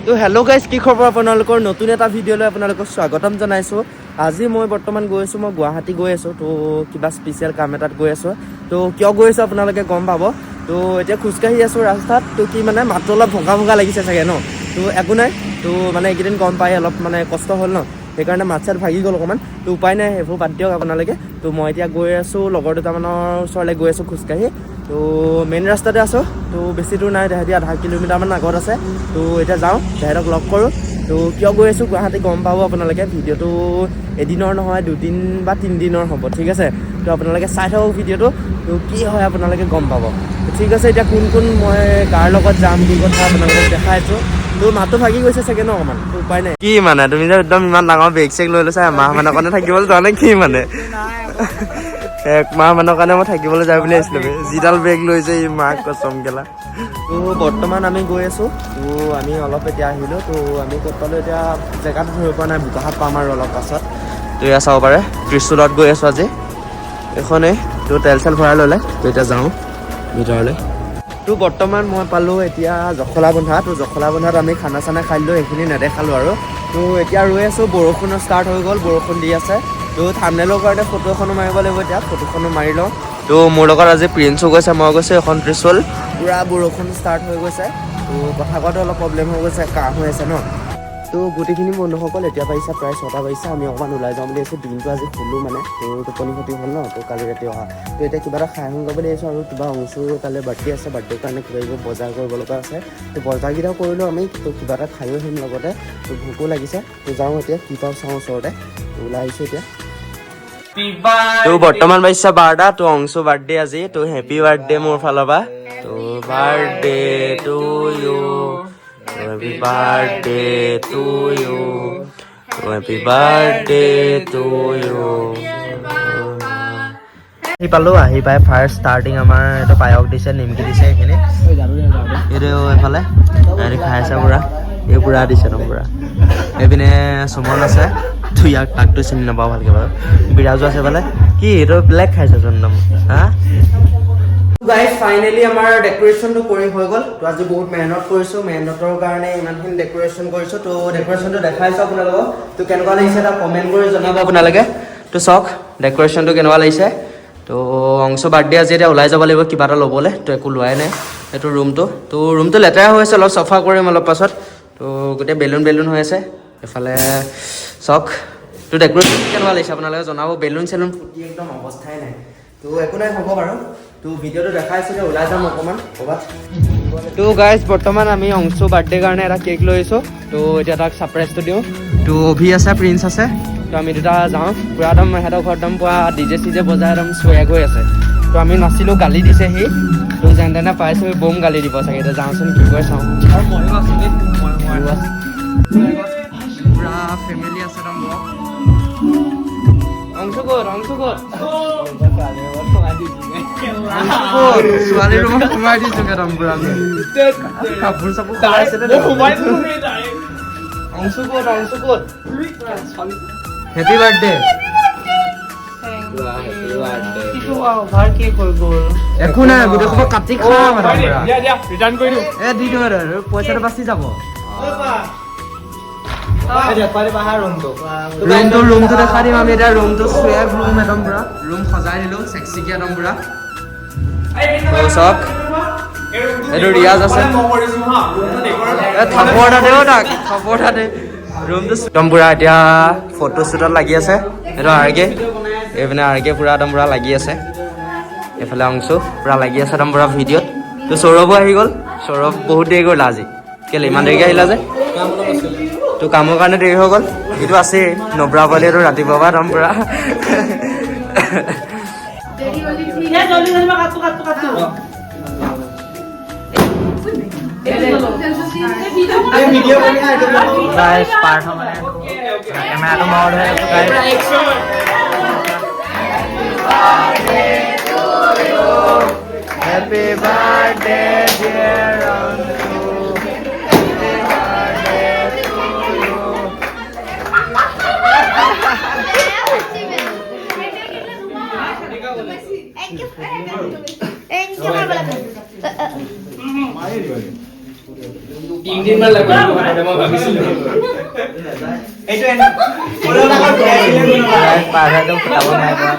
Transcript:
তো hello' guys, কি খবৰ আপোনালোকৰ? নতুন এটা ভিডিঅ'লৈ আপোনালোকক স্বাগতম জনাইছোঁ। আজি মই বৰ্তমান গৈ আছোঁ, মই গুৱাহাটী গৈ আছোঁ। তো কিবা স্পেচিয়েল কাম এটাত গৈ আছোঁ। তো কিয় গৈ আছোঁ আপোনালোকে গম পাব। তো এতিয়া খোজকাঢ়ি আছোঁ ৰাস্তাত। তো কি মানে মাতটো অলপ ভগা ভগা লাগিছে চাগে ন? তো একো নাই। তো মানে এইকেইদিন গম পাই অলপ মানে কষ্ট হ'ল ন, সেইকাৰণে মাত চাত ভাগি গ'ল অকণমান। তো উপায় নাই, সেইবোৰ বাদ দিয়ক আপোনালোকে। তো মই এতিয়া গৈ আছোঁ, লগৰ দুটামানৰ ওচৰলৈ গৈ আছোঁ খোজকাঢ়ি। তো মেইন ৰাস্তাতে আছোঁ। তো বেছি দূৰ নাই, তাহাঁতি আধা কিলোমিটাৰমান আগত আছে। তো এতিয়া যাওঁ, তাহাঁতক লগ কৰোঁ। তো কিয় গৈ আছোঁ গুৱাহাটী গম পাব আপোনালোকে। ভিডিঅ'টো এদিনৰ নহয়, 2 দিন বা 3 দিনৰ হ'ব, ঠিক আছে? তো আপোনালোকে চাই থাকক ভিডিঅ'টো। তো কি হয় আপোনালোকে গম পাব। ঠিক আছে, এতিয়া কোন কোন মই কাৰ লগত যাম কি কথা আপোনালোকক দেখাইছোঁ। তো মাতটো ভাগি গৈছে চাগে ন অকণমান, তো উপায় নাই। কি মানে তুমি যে একদম ইমান ডাঙৰ বেগ চেগ লৈ লৈছা, এমাহমানৰ কাৰণে থাকিবলৈ যোৱা নে কি মানে? 1 মাহমানৰ কাৰণে মই থাকিবলৈ যাই বুলি আহিছিলোঁ। যিডাল বেগ লৈছে ই মাক কচম গেলা। তো বৰ্তমান আমি গৈ আছোঁ। তো আমি অলপ এতিয়া আহিলোঁ। তো আমি ক'ত পালোঁ এতিয়া জেগাটো ধৰিব পৰা নাই, বোকাহাট পাম আৰু অলপ পাছত। তো এয়া চাব পাৰে, ত্ৰিশূলত গৈ আছোঁ আজি এইখনেই। তো তেল চেল ভৰাই ল'লে। তো এতিয়া যাওঁ ভিতৰলৈ। তো বৰ্তমান মই পালোঁ এতিয়া জখলাবন্ধা। তো জখলাবন্ধাত আমি খানা চানা খাই দিলোঁ, সেইখিনি নেদেখালোঁ আৰু। তো এতিয়া ৰৈ আছোঁ, বৰষুণো ষ্টাৰ্ট হৈ গ'ল, বৰষুণ দি আছে। তো থাম্বনেইলৰ কাৰণে ফটো এখনো মাৰিব লাগিব, এতিয়া ফটোখনো মাৰি লওঁ। তো মোৰ লগত আজি প্ৰিন্সো গৈছে, মই গৈছোঁ। এখন ত্ৰিশূল পূৰা বৰষুণ ষ্টাৰ্ট হৈ গৈছে। তো কথা কোৱাটো অলপ প্ৰব্লেম হৈ গৈছে, কাহ হৈ আছে ন। তো গোটেইখিনি বন্ধুসকল এতিয়া পাৰিছে প্ৰায় 6টা বাজিছে। আমি অকণমান ওলাই যাওঁ বুলি আহিছোঁ। দিনটো আজি শুলোঁ মানে, তো টোপনি ক্ষতি হ'ল ন। তো কালি ৰাতি অহা, তো এতিয়া কিবা এটা খাই আহোঁ বুলি আহিছোঁ। আৰু কিবা অংশু কালি বাৰ্থডে আছে, বাৰ্থডেৰ কাৰণে কিবা কিবি বজাৰ কৰিব লগা আছে। তো বজাৰকেইটাও কৰিলোঁ আমি। তো কিবা এটা খায়ো আহিম লগতে। তো ভোকো লাগিছে। তো যাওঁ এতিয়া, কি পাওঁ চাওঁ ওচৰতে। তো ওলাই আহিছোঁ এতিয়া। তো বৰ্তমান বাজিছে 12টা। তো অংশু বাৰ্থডে আজি। তো হেপী বাৰ্থডে মোৰ ফালৰ পৰা। তো birthday to you, happy birthday to you, happy birthday to you. আহি পালোঁ, আহি পাই ফাৰ্ষ্ট ষ্টাৰ্টিং আমাৰ এইটো পায়স দিছে, নিমকি দিছে। এইখিনি এইটো এইফালে সিহঁতি খাই আছে পুৰা, এই পুৰা দিছে একদম পুৰা। এইপিনে সুমন আছে, তো ইয়াক তাকটো চিনি নাপাওঁ ভালকৈ বাৰু। বিৰাজো আছে এইফালে। কি এইটো ব্লেক খাইছেচোন একদম, হা? গাইজ ফাইনেলি আমাৰ ডেক'ৰেশ্যনটো কৰি হৈ গ'ল। তো আজি বহুত মেহনত কৰিছোঁ, মেহনতৰ কাৰণে ইমানখিনি ডেক'ৰেশ্যন কৰিছোঁ। তো ডেক'ৰেশ্যনটো দেখাইছোঁ আপোনালোকক। তো কেনেকুৱা লাগিছে এটা কমেণ্ট কৰি জনাব আপোনালোকে। তো চাওক ডেক'ৰেশ্যনটো কেনেকুৱা লাগিছে। তো অংশ বাৰ্থডে আজি এতিয়া ওলাই যাব লাগিব কিবা এটা ল'বলৈ। তো একো লোৱাই নাই। এইটো ৰুমটো, তো ৰুমটো লেতেৰা হৈ আছে, অলপ চফা কৰিম অলপ পাছত। তো গোটেই বেলুন হৈ আছে এইফালে চাওক। তো ডেক'ৰেশ্যন কেনেকুৱা লাগিছে আপোনালোকে জনাব। বেলুন চেলুন ফুটি একদম অৱস্থাই নাই। তো একো নাই, হ'ব বাৰু। তো ভিডিঅ'টো দেখাইছোঁ যে ওলাই যাম অকণমান ক'ৰবাত। তো গাইজ বৰ্তমান আমি অংশু বাৰ্থডেৰ কাৰণে এটা কেক লৈ আহিছোঁ। তো এতিয়া তাক ছাৰপ্ৰাইজটো দিওঁ। তো অভি আছে, প্ৰিন্স আছে। তো আমি দুটা যাওঁ পূৰা একদম সিহঁতৰ ঘৰত একদম পূৰা ডিজে চিজে বজাই একদম চুৱেগ হৈ আছে। তো আমি নাছিলোঁ, গালি দিছে সি। তো যেন তেনে পাইছোঁ, বম গালি দিব চাগে। এতিয়া যাওঁচোন কি কৰে চাওঁ। আৰু ময়ো আছোঁ দেই, পূৰা ফেমিলি আছে একদম ব্লগ। অংশু ক'ত? অংশু ক'ত? ছোৱালী ৰুমত সোমাই দিছোঁ একদম পূৰা। কাপোৰ চাপোৰ সোমাইছে। অংশু ক'ত? অংশু ক'ত? Happy birthday. একো নাই, গোটেই সোপা কাটি খাম। দি দিওঁ আৰু পইচাটো বাচি যাব। ৰুমটো দেখাই দিম আমি এতিয়া। ৰুমটো চুৱেগ ৰুম একদম পূৰা। ৰুম সজাই দিলোঁ চেকচিকি একদম পূৰা। চাওক এইটো ৰিয়াজ আছে। থাপৰ তাতে তাক থাপৰ তাতে। ৰুমটো একদম পূৰা এতিয়া ফটো শ্বুটত লাগি আছে। এইটো আৰকে, এইপিনে আৰকে পূৰা একদম পূৰা লাগি আছে। এইফালে অংশু পূৰা লাগি আছে একদম পূৰা ভিডিঅ'ত। তো সৌৰভো আহি গ'ল। সৌৰভ বহুত দেৰি কৰিলা আজি। কেলৈ ইমান দেৰিকৈ আহিলা যে? তো কামৰ কাৰণে দেৰি হৈ গ'ল। এইটো আছেই নব্ৰা পোৱালিটো ৰাতিপুৱা পৰা একদম পূৰা। Happy birthday dear Ansu. Happy birthday to you. Thank you. 3 দিন মান লাগিব মই ভাবিছিলো এইটো এনে ওলালা ঘূৰাই দিলে পাৰটো খাব নাই পৰা